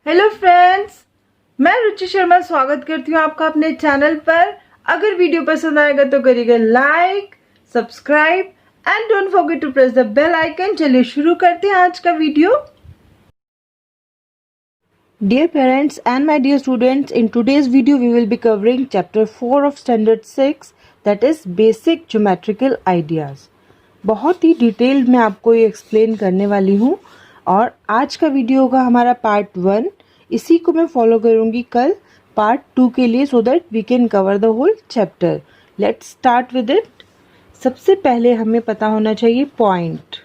Hello friends, मैं रुचि शर्मा स्वागत करती हूँ आपका अपने चैनल पर। अगर वीडियो पसंद आएगा तो करिएगा like, subscribe and don't forget to press the bell icon. चलिए शुरू करते हैं आज का video. Dear parents and my dear students, in today's video we will be covering chapter 4 of standard 6, that is basic geometrical ideas. बहुत ही detailed मैं आपको ये एक्सप्लेन करने वाली हूँ और आज का वीडियो होगा हमारा पार्ट 1। इसी को मैं फॉलो करूँगी कल पार्ट 2 के लिए, so that we can cover the whole chapter. Let's start with it. सबसे पहले हमें पता होना चाहिए point.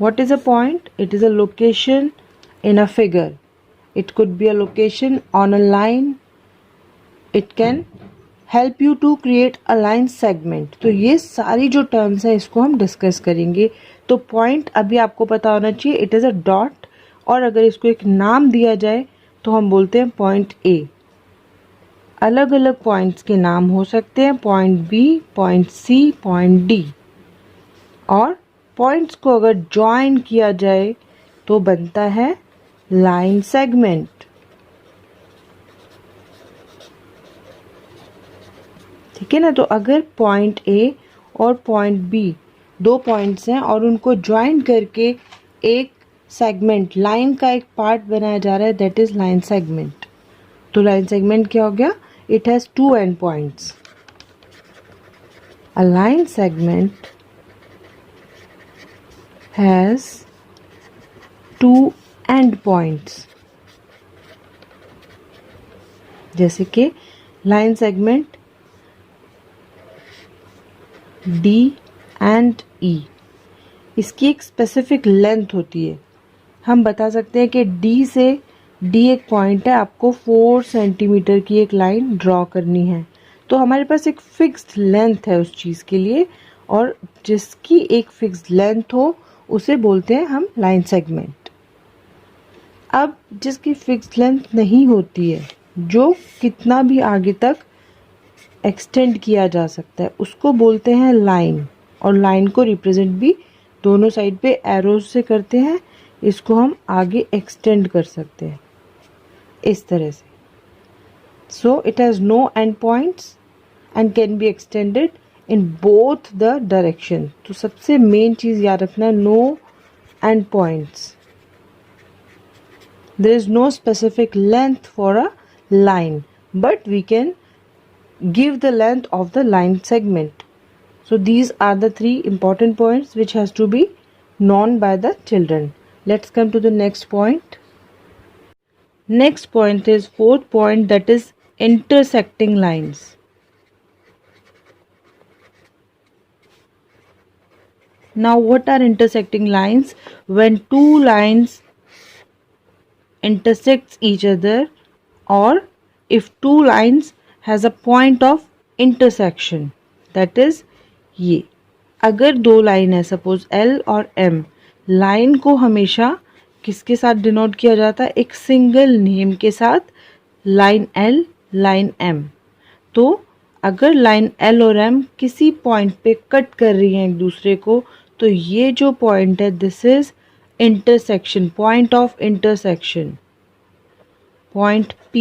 What is a point? It is a location in a figure. It could be a location on a line. It can help you to create a line segment. तो ये सारी जो टर्म्स हैं इसको हम डिस्कस करेंगे। तो point अभी आपको पता होना चाहिए, इट इज़ अ डॉट, और अगर इसको एक नाम दिया जाए तो हम बोलते हैं पॉइंट ए। अलग अलग पॉइंट्स के नाम हो सकते हैं, point B, point C, point D. और पॉइंट्स को अगर ज्वाइन किया जाए तो बनता है लाइन सेगमेंट। ठीक है ना। तो अगर पॉइंट ए और पॉइंट बी दो पॉइंट्स हैं और उनको ज्वाइन करके एक सेगमेंट, लाइन का एक पार्ट बनाया जा रहा है, दैट इज लाइन सेगमेंट। तो लाइन सेगमेंट क्या हो गया? It has two end points. A line segment has two end points. जैसे कि line segment D and E, इसकी एक स्पेसिफिक लेंथ होती है। हम बता सकते हैं कि डी से डी एक पॉइंट है, आपको 4 सेंटीमीटर की एक लाइन ड्रॉ करनी है। तो हमारे पास एक फिक्स्ड लेंथ है उस चीज़ के लिए, और जिसकी एक फिक्स्ड लेंथ हो उसे बोलते हैं हम लाइन सेगमेंट। अब जिसकी फिक्स्ड लेंथ नहीं होती है, जो कितना भी आगे तक एक्सटेंड किया जा सकता है, उसको बोलते हैं लाइन। और लाइन को रिप्रेजेंट भी दोनों साइड पे एरोज से करते हैं। इसको हम आगे एक्सटेंड कर सकते हैं इस तरह से। So it has no end points and can be extended in both the direction. तो सबसे मेन चीज़ याद रखना, no end points. There is no specific length for a line, but we can give the length of the line segment. So these are the 3 important points which has to be known by the children. Let's come to the next point. Next point is 4th point, that is intersecting lines. Now what are intersecting lines? When two lines intersects each other, or if two lines has a point of intersection, that is ये। अगर दो line है, suppose L और M, line को हमेशा किसके साथ denote किया जाता है? एक सिंगल नेम के साथ, लाइन L, लाइन M। तो अगर लाइन L और M किसी पॉइंट पे कट कर रही हैं एक दूसरे को, तो ये जो पॉइंट है, this is intersection, point of intersection. Point P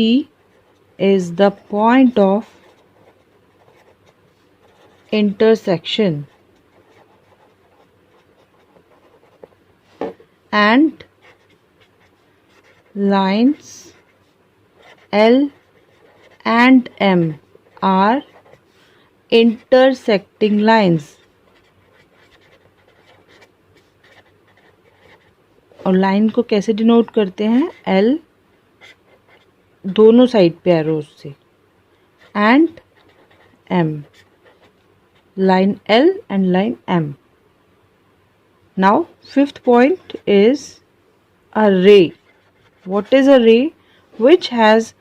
is the point of intersection, and lines L and M are intersecting lines. और लाइन को कैसे डिनोट करते हैं? L दोनों साइड पे एरोज से, and M, line L and line M. Now 5th point is a ray. What is a ray? Which has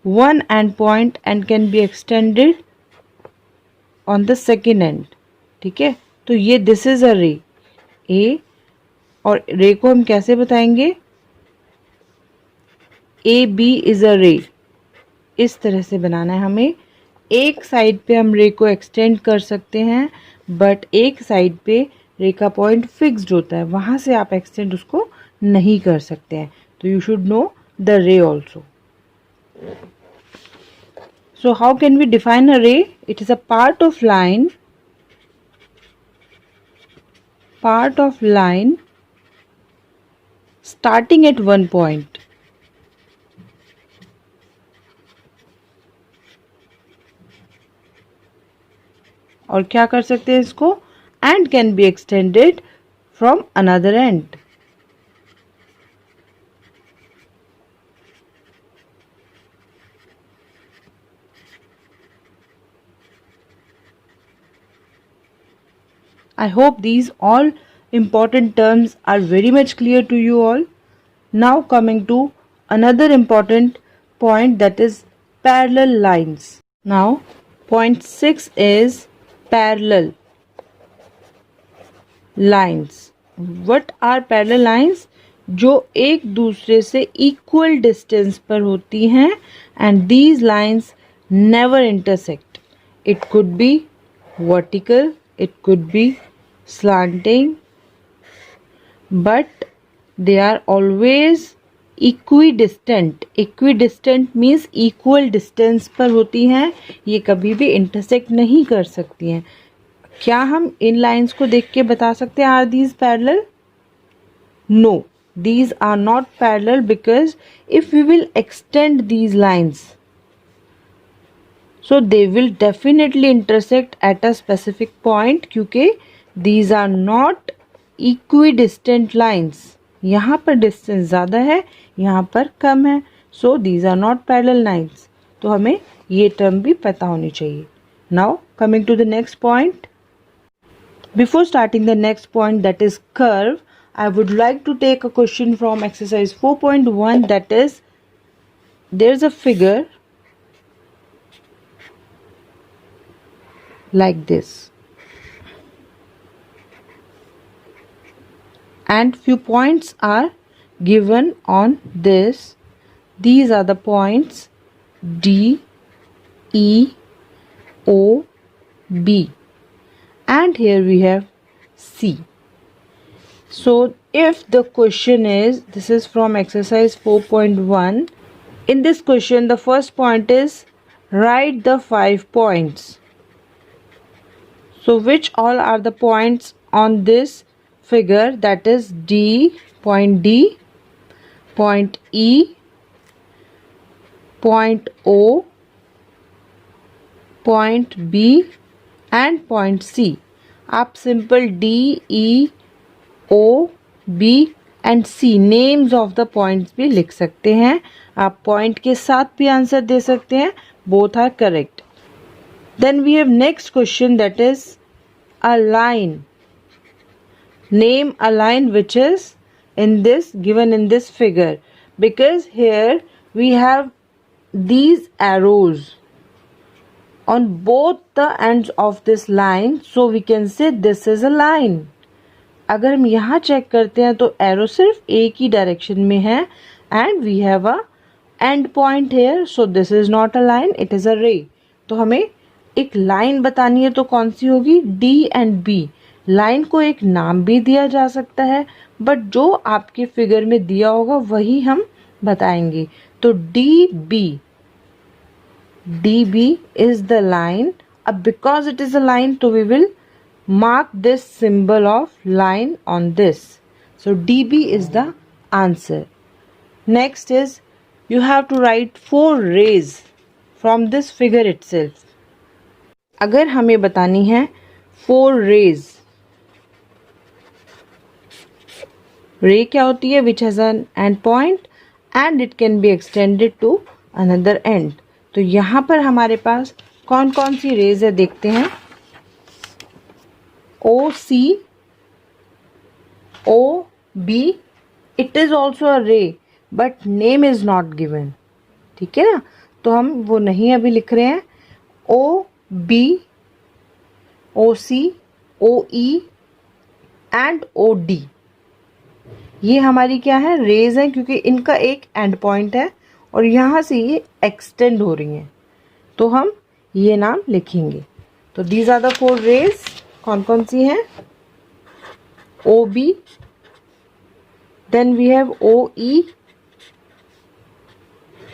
one end point and can be extended on the second end. ठीक है, तो ये this is a रे, ए। और रे को हम कैसे बताएंगे? ए बी इज अ रे, इस तरह से बनाना है हमें। एक साइड पे हम रे को एक्सटेंड कर सकते हैं, बट एक साइड पे रे का पॉइंट फिक्स्ड होता है, वहाँ से आप एक्सटेंड उसको नहीं कर सकते हैं। तो you should know the ray also. So how can we define a ray? It is a part of line starting at one point. और क्या कर सकते हैं इसको? And can be extended from another end. I hope these all important terms are very much clear to you all. Now coming to another important point, that is parallel lines. Now point 6 is parallel lines. What are parallel lines? जो एक दूसरे से equal distance पर होती हैं and these lines never intersect. It could be vertical, it could be slanting, but they are always equidistant. Equidistant means equal distance पर होती हैं, ये कभी भी intersect नहीं कर सकती हैं. क्या हम इन लाइंस को देख के बता सकते हैं are these parallel? No, these are not parallel because if we will extend these lines, so they will definitely intersect at a specific point, क्योंकि these are not equidistant lines. यहाँ पर distance ज़्यादा है, यहाँ पर कम है, so these are not parallel lines. तो हमें ये term भी पता होनी चाहिए. Now coming to the next point. Before starting the next point, that is curve, I would like to take a question from exercise 4.1, that is, there's a figure like this and few points are given on this. These are the points D, E, O, B, and here we have C. So if the question is, this is from exercise 4.1, in this question the first point is write the 5 points. So which all are the points on this figure? That is D, point E, point O, point B and point C. आप simple D, E, O, B and C names of the points भी लिख सकते हैं. आप point के साथ भी answer दे सकते हैं. Both are correct. Then we have next question, that is a line. Name a line which is in this given in this figure, because here we have these arrows on both the ends of this line, so we can say this is a line. अगर हम यहाँ check करते हैं तो arrow सिर्फ एक ही direction में है and we have a end point here, so this is not a line, it is a ray. तो हमें एक लाइन बतानी है तो कौन सी होगी? D and B. लाइन को एक नाम भी दिया जा सकता है, बट जो आपके फिगर में दिया होगा वही हम बताएंगे. तो D B is the line. अब because it is a line तो we will mark this symbol of line on this. So DB is the answer. Next is you have to write 4 rays from this figure itself. अगर हमें बतानी है 4 rays. रे क्या होती है? which has an end point and it can be extended to another end. तो यहाँ पर हमारे पास कौन कौन सी रेज है देखते हैं. OC, OB, it is also a ray but name is not given. ठीक है ना, तो हम वो नहीं अभी लिख रहे हैं. OB, OC, OE and OD, ये हमारी क्या है? रेज हैं, क्योंकि इनका एक एंड पॉइंट है और यहाँ से ये एक्सटेंड हो रही हैं, तो हम ये नाम लिखेंगे. तो दीज आर द 4 रेज. कौन कौन सी हैं? OB, then we have OE,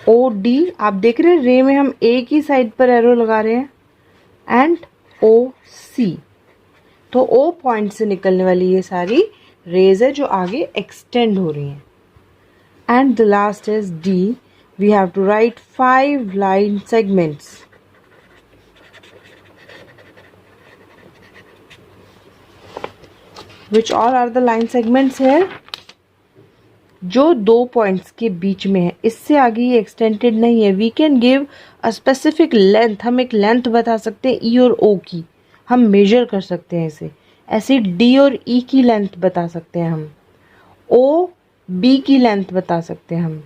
O D, आप देख रहे हैं रे में हम एक ही साइड पर एरो लगा रहे हैं, एंड ओ सी। तो ओ पॉइंट से निकलने वाली ये सारी रेज है जो आगे एक्सटेंड हो रही हैं। And the last is D, we have to write 5 line segments. Which all are the line segments here? जो दो पॉइंट्स के बीच में है, इससे आगे ये एक्सटेंडेड नहीं है। We can give a specific length, हम एक लेंथ बता सकते हैं ई और ओ की, हम मेजर कर सकते हैं इसे। ऐसे डी और ई की लेंथ बता सकते हैं हम, ओ बी की लेंथ बता सकते हैं हम,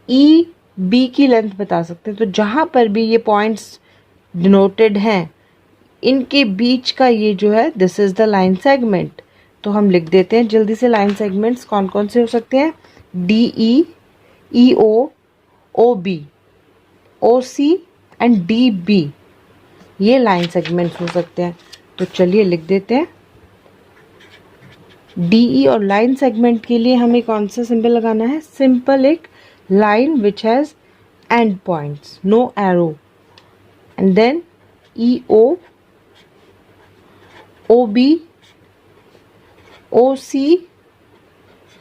ई बी की लेंथ बता सकते हैं। तो जहाँ पर भी ये पॉइंट्स डिनोटेड हैं, इनके बीच का ये जो है, this is the line segment. तो हम लिख देते हैं जल्दी से लाइन सेगमेंट्स कौन कौन से हो सकते हैं। D E, E O, O B, O C and D B, ये लाइन सेगमेंट्स हो सकते हैं। तो चलिए लिख देते हैं। डी ई और लाइन सेगमेंट के लिए हमें कौन सा सिंबल लगाना है? सिंपल एक line which has end points, no arrow, and then E O, O B, OC,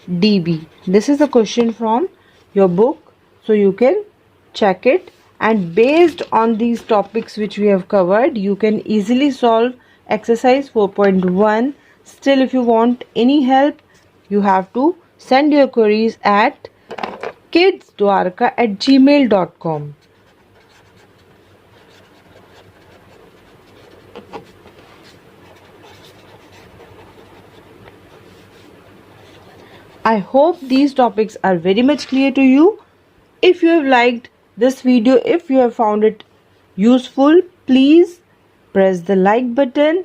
DB. This is a question from your book, so you can check it, and based on these topics which we have covered, you can easily solve exercise 4.1. Still, if you want any help, you have to send your queries at kidsdwarka@gmail.com. I hope these topics are very much clear to you. If you have liked this video, if you have found it useful, please press the like button,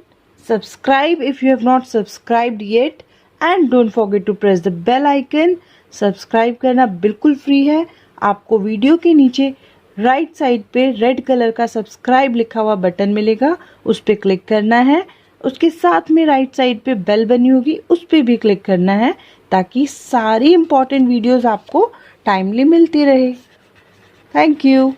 subscribe if you have not subscribed yet, and don't forget to press the bell icon. Subscribe करना बिल्कुल free है। आपको video के नीचे right side पे red colour का subscribe लिखा हुआ बटन मिलेगा, उस पर क्लिक करना है। उसके साथ में राइट साइड पे बेल बनी होगी, उस पर भी क्लिक करना है, ताकि सारी इम्पोर्टेंट वीडियोस आपको टाइमली मिलती रहे। Thank you.